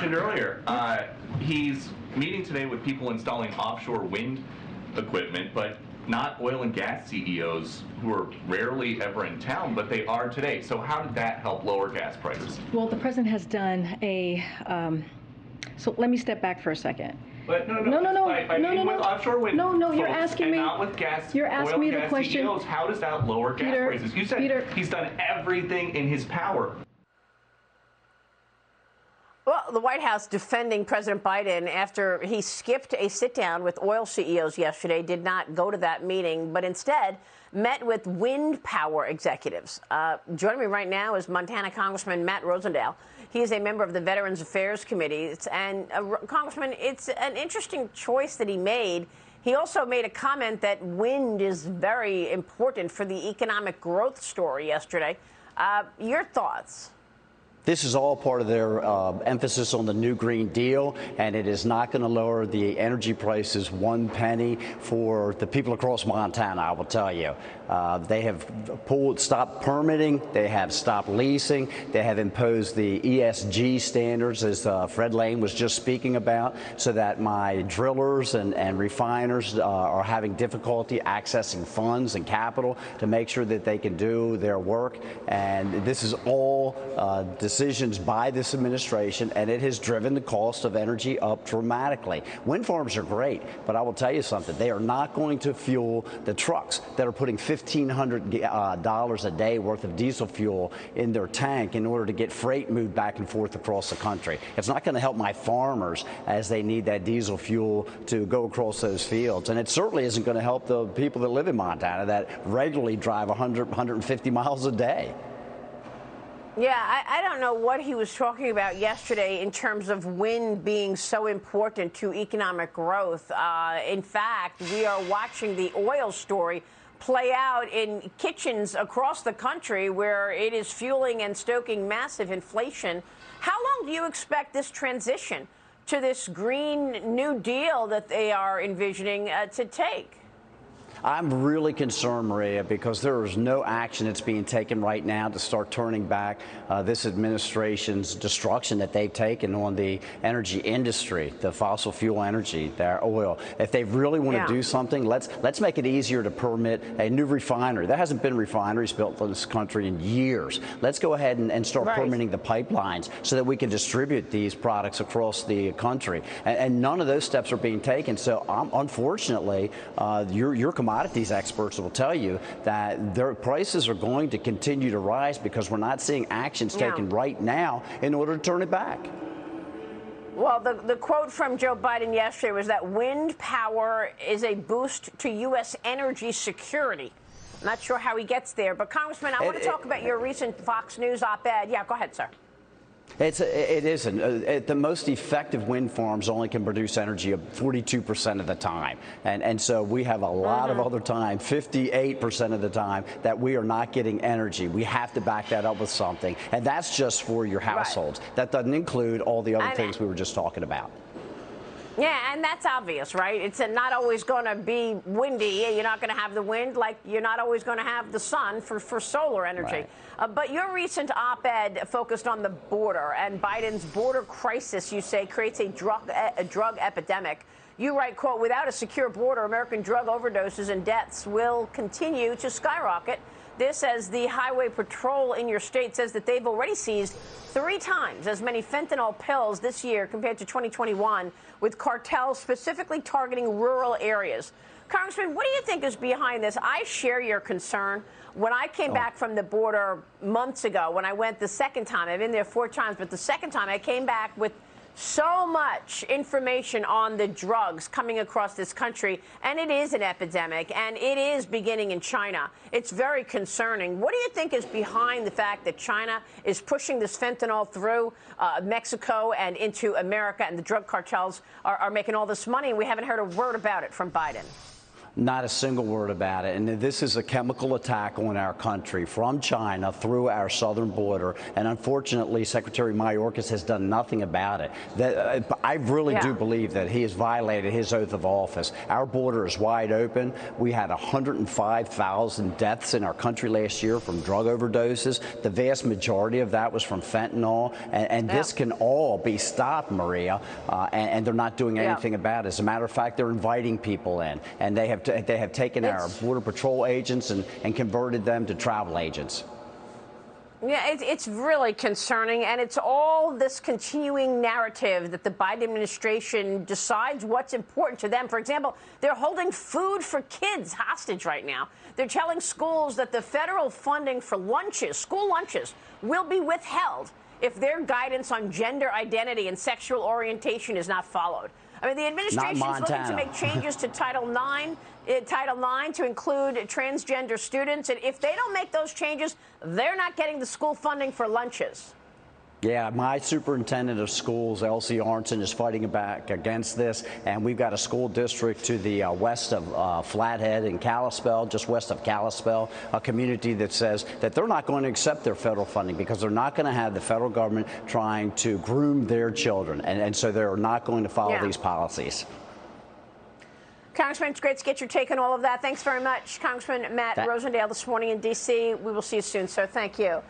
mentioned earlier, he's meeting today with people installing offshore wind equipment, but not oil and gas CEOs who are rarely ever in town, but they are today. So how did that help lower gas prices? Well, the president has done a, so let me step back for a second. But no. With offshore wind you're folks, asking and me. not with gas. You're asking me the question. CEOs, how does that lower gas prices? You said Peter, he's done everything in his power. Well, the White House defending President Biden after he skipped a sit-down with oil CEOs yesterday, did not go to that meeting, but instead met with wind power executives. Joining me right now is Montana Congressman Matt Rosendale. He is a member of the Veterans Affairs Committee. And Congressman, it's an interesting choice that he made. He also made a comment that wind is very important for the economic growth story yesterday. Your thoughts? This is all part of their emphasis on the new Green Deal, and it is not going to lower the energy prices 1 penny for the people across Montana, I will tell you. They have stopped permitting, they have stopped leasing, they have imposed the ESG standards, as Fred Lane was just speaking about, so that my drillers and refiners are having difficulty accessing funds and capital to make sure that they can do their work. And this is all decisions by this administration, and it has driven the cost of energy up dramatically. Wind farms are great, but I will tell you something. They are not going to fuel the trucks that are putting $1,500 a day worth of diesel fuel in their tank in order to get freight moved back and forth across the country. It's not going to help my farmers as they need that diesel fuel to go across those fields. And it certainly isn't going to help the people that live in Montana that regularly drive 100, 150 miles a day. Yeah, I don't know what he was talking about yesterday in terms of wind being so important to economic growth. In fact, we are watching the oil story play out in kitchens across the country where it is fueling and stoking massive inflation. How long do you expect this transition to this Green New Deal that they are envisioning to take? I'm really concerned, Maria, because there is no action that's being taken right now to start turning back this administration's destruction that they've taken on the energy industry, the fossil fuel energy, their oil. If they really want to do something, let's make it easier to permit a new refinery. There hasn't been refineries built in this country in years. Let's go ahead and start permitting the pipelines so that we can distribute these products across the country. And none of those steps are being taken. So unfortunately, your commodities experts will tell you that their prices are going to continue to rise because we're not seeing actions taken right now in order to turn it back. Well, the quote from Joe Biden yesterday was that wind power is a boost to U.S. energy security. I'm not sure how he gets there, but Congressman, I want to talk about your recent Fox News op-ed. Yeah, go ahead, sir. It isn't. The most effective wind farms only can produce energy 42% of the time. And so we have a lot of other time, 58% of the time, that we are not getting energy. We have to back that up with something. And that's just for your households. That doesn't include all the other things we were just talking about. Yeah, and that's obvious, right? It's not always going to be windy. You're not going to have the wind, like you're not always going to have the sun for solar energy. Right. But your recent op-ed focused on the border, and Biden's border crisis, you say, creates a drug epidemic. You write, quote, without a secure border, American drug overdoses and deaths will continue to skyrocket. This as the Highway Patrol in your state says that they've already seized 3 times as many fentanyl pills this year compared to 2021, with cartels specifically targeting rural areas. Congressman, what do you think is behind this? I share your concern. When I came back from the border months ago, when I went the second time, I've been there 4 times, but the second time I came back with so much information on the drugs coming across this country, and it is an epidemic, and it is beginning in China. It's very concerning. What do you think is behind the fact that China is pushing this fentanyl through Mexico and into America, and the drug cartels are making all this money, and we haven't heard a word about it from Biden? Not a single word about it. And this is a chemical attack on our country from China through our southern border. And unfortunately, Secretary Mayorkas has done nothing about it. I really do believe that he has violated his oath of office. Our border is wide open. We had 105,000 deaths in our country last year from drug overdoses. The vast majority of that was from fentanyl. And this can all be stopped, Maria. And they're not doing anything about it. As a matter of fact, they're inviting people in. And they have taken our Border Patrol agents and converted them to travel agents. Yeah, it's really concerning, and it's all this continuing narrative that the Biden administration decides what's important to them. For example, they're holding food for kids hostage right now. They're telling schools that the federal funding for lunches, school lunches, will be withheld if their guidance on gender identity and sexual orientation is not followed. I mean, the administration is looking to make changes to Title IX to include transgender students. And if they don't make those changes, they're not getting the school funding for lunches. Yeah, my superintendent of schools, Elsie Arnson, is fighting back against this. And we've got a school district to the west of Flathead and Kalispell, just west of Kalispell, a community that says that they're not going to accept their federal funding because they're not going to have the federal government trying to groom their children. And so they're not going to follow these policies. Congressman, it's great to get your take on all of that. Thanks very much, Congressman Matt Rosendale, this morning in D.C. We will see you soon, sir. Thank you.